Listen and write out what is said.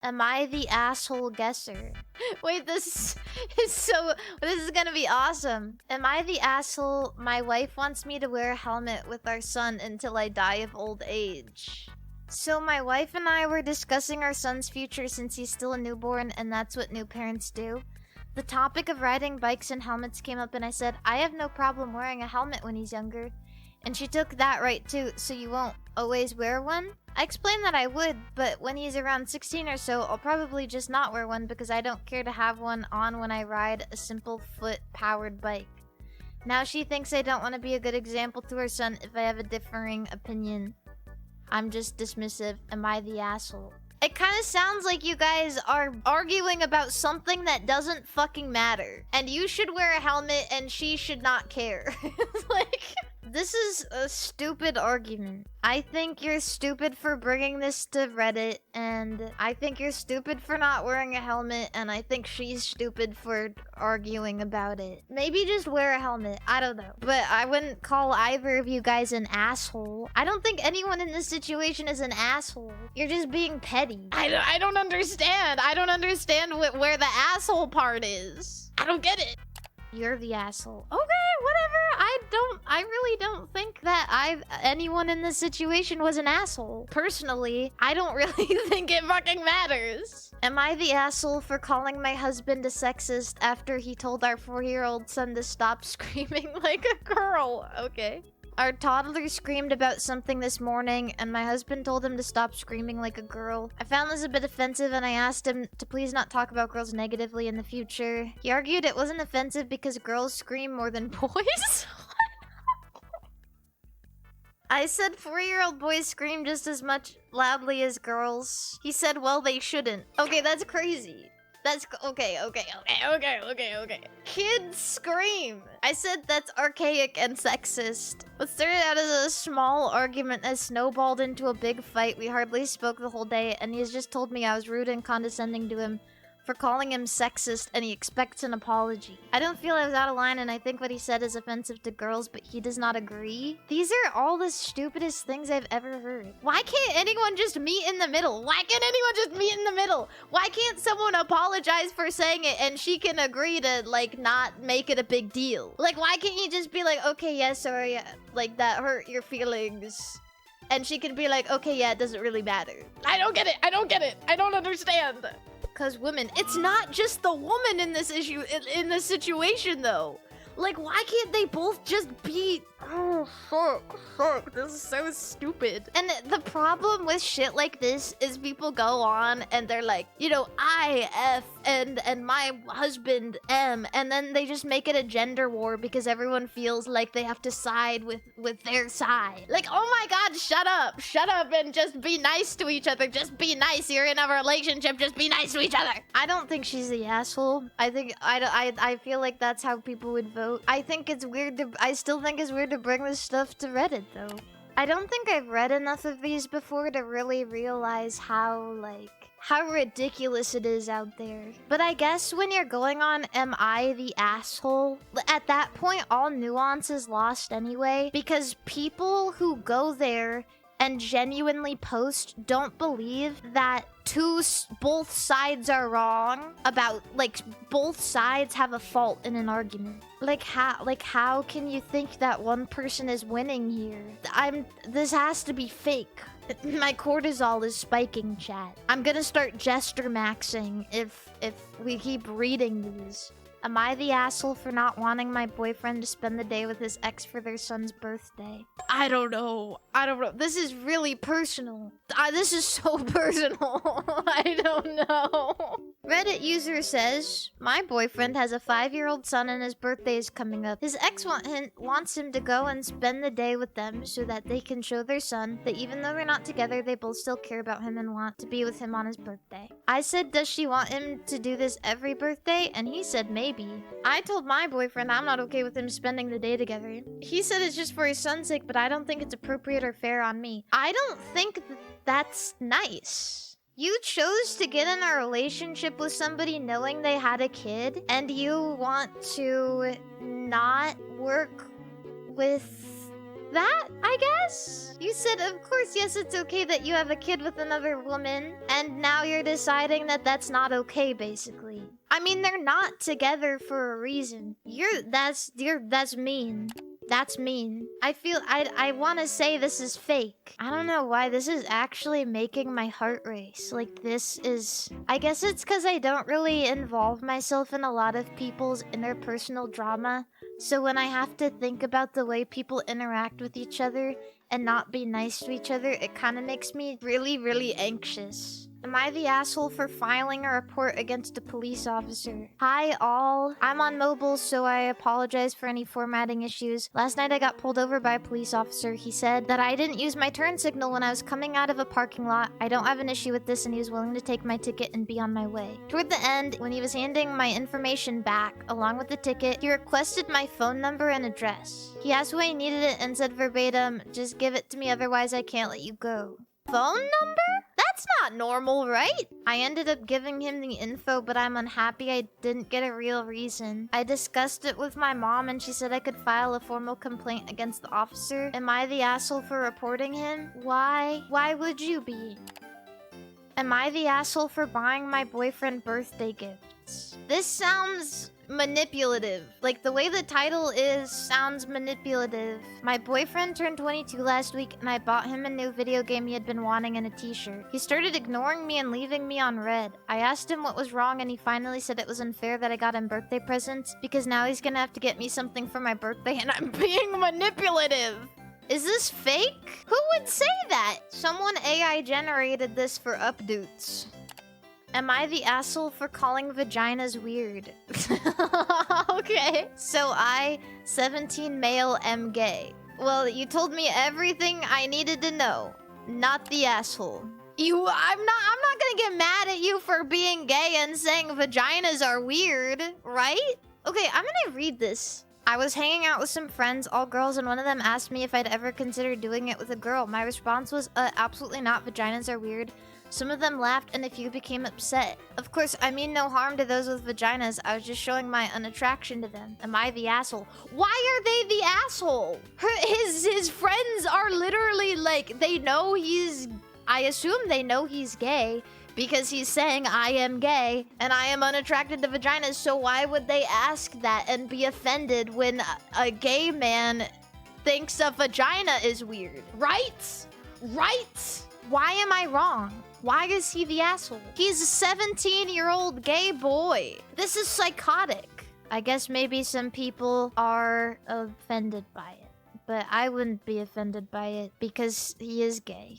Am I the asshole guesser? Wait, this is gonna be awesome. Am I the asshole? My wife wants me to wear a helmet with our son until I die of old age. So my wife and I were discussing our son's future since he's still a newborn, and that's what new parents do. The topic of riding bikes and helmets came up, and I said, I have no problem wearing a helmet when he's younger. And she took that right too, so you won't always wear one? I explained that I would, but when he's around 16 or so, I'll probably just not wear one because I don't care to have one on when I ride a simple foot-powered bike. Now she thinks I don't want to be a good example to her son if I have a differing opinion. I'm just dismissive. Am I the asshole? It kind of sounds like you guys are arguing about something that doesn't fucking matter. And you should wear a helmet and she should not care. Like, this is a stupid argument. I think you're stupid for bringing this to Reddit, and I think you're stupid for not wearing a helmet, and I think she's stupid for arguing about it. Maybe just wear a helmet. I don't know. But I wouldn't call either of you guys an asshole. I don't think anyone in this situation is an asshole. You're just being petty. I don't understand. I don't understand where the asshole part is. I don't get it. You're the asshole. Okay, whatever. I really don't think that anyone in this situation was an asshole. Personally, I don't really think it fucking matters. Am I the asshole for calling my husband a sexist after he told our 4-year-old son to stop screaming like a girl? Okay. Our toddler screamed about something this morning, and my husband told him to stop screaming like a girl. I found this a bit offensive, and I asked him to please not talk about girls negatively in the future. He argued it wasn't offensive because girls scream more than boys. I said 4-year-old boys scream just as much loudly as girls. He said, well, they shouldn't. Okay, that's crazy. That's okay. Kids scream. I said that's archaic and sexist. What started out as a small argument has snowballed into a big fight. We hardly spoke the whole day, and he's just told me I was rude and condescending to him for calling him sexist, and he expects an apology. I don't feel I was out of line, and I think what he said is offensive to girls, but he does not agree. These are all the stupidest things I've ever heard. Why can't anyone just meet in the middle? Why can't anyone just meet in the middle? Why can't someone apologize for saying it and she can agree to, like, not make it a big deal? Like, why can't you just be like, okay, yeah, sorry, like, that hurt your feelings? And she can be like, okay, yeah, it doesn't really matter. I don't get it. I don't understand. Because women, it's not just the woman in this issue, in this situation though. Like, why can't they both just be... Oh, fuck, this is so stupid. And the problem with shit like this is people go on and they're like, you know, I, F, and my husband, M, and then they just make it a gender war because everyone feels like they have to side with their side. Like, oh my god, shut up and just be nice to each other. Just be nice, you're in a relationship, just be nice to each other. I don't think she's the asshole. I feel like that's how people would vote. I still think it's weird to bring this stuff to Reddit though. I don't think I've read enough of these before to really realize how ridiculous it is out there. But I guess when you're going on, am I the asshole? At that point, all nuance is lost anyway, because people who go there and genuinely post don't believe that both sides are wrong about, like, both sides have a fault in an argument. Like how can you think that one person is winning here? This has to be fake. My cortisol is spiking, chat. I'm gonna start jester maxing if we keep reading these. Am I the asshole for not wanting my boyfriend to spend the day with his ex for their son's birthday? I don't know. This is really personal. This is so personal. I don't know. Reddit user says, my boyfriend has a 5-year-old son and his birthday is coming up. His ex wants him to go and spend the day with them so that they can show their son that even though they're not together, they both still care about him and want to be with him on his birthday. I said, does she want him to do this every birthday? And he said, maybe. I told my boyfriend I'm not okay with him spending the day together. He said it's just for his son's sake, but I don't think it's appropriate or fair on me. I don't think that's nice. You chose to get in a relationship with somebody knowing they had a kid, and you want to not work with that, I guess? You said, of course, yes, it's okay that you have a kid with another woman, and now you're deciding that that's not okay, basically. I mean, they're not together for a reason. That's mean. That's mean. I want to say this is fake. I don't know why this is actually making my heart race. Like, this is... I guess it's because I don't really involve myself in a lot of people's interpersonal drama. So when I have to think about the way people interact with each other and not be nice to each other, it kind of makes me really, really anxious. Am I the asshole for filing a report against a police officer? Hi all. I'm on mobile, so I apologize for any formatting issues. Last night I got pulled over by a police officer. He said that I didn't use my turn signal when I was coming out of a parking lot. I don't have an issue with this, and he was willing to take my ticket and be on my way. Toward the end, when he was handing my information back, along with the ticket, he requested my phone number and address. He asked why I needed it and said verbatim, "Just give it to me, otherwise I can't let you go." Phone number? That's not normal, right? I ended up giving him the info, but I'm unhappy I didn't get a real reason. I discussed it with my mom, and she said I could file a formal complaint against the officer. Am I the asshole for reporting him? Why? Why would you be? Am I the asshole for buying my boyfriend birthday gifts? This sounds manipulative. Like, the way the title is sounds manipulative. My boyfriend turned 22 last week, and I bought him a new video game he had been wanting and a t-shirt. He started ignoring me and leaving me on red. I asked him what was wrong, and he finally said it was unfair that I got him birthday presents because now he's gonna have to get me something for my birthday, and I'm being manipulative. Is this fake? Who would say that? Someone AI generated this for updates. Am I the asshole for calling vaginas weird? Okay. So I, 17 male, am gay. Well, you told me everything I needed to know. Not the asshole. I'm not gonna get mad at you for being gay and saying vaginas are weird, right? Okay, I'm gonna read this. I was hanging out with some friends, all girls, and one of them asked me if I'd ever consider doing it with a girl. My response was, absolutely not. Vaginas are weird. Some of them laughed and a few became upset. Of course, I mean no harm to those with vaginas. I was just showing my unattraction to them. Am I the asshole? Why are they the asshole? His friends are literally like, they know he's... I assume they know he's gay because he's saying I am gay and I am unattracted to vaginas. So why would they ask that and be offended when a gay man thinks a vagina is weird? Right? Right? Why am I wrong? Why is he the asshole? He's a 17-year-old gay boy. This is psychotic. I guess maybe some people are offended by it, but I wouldn't be offended by it because he is gay.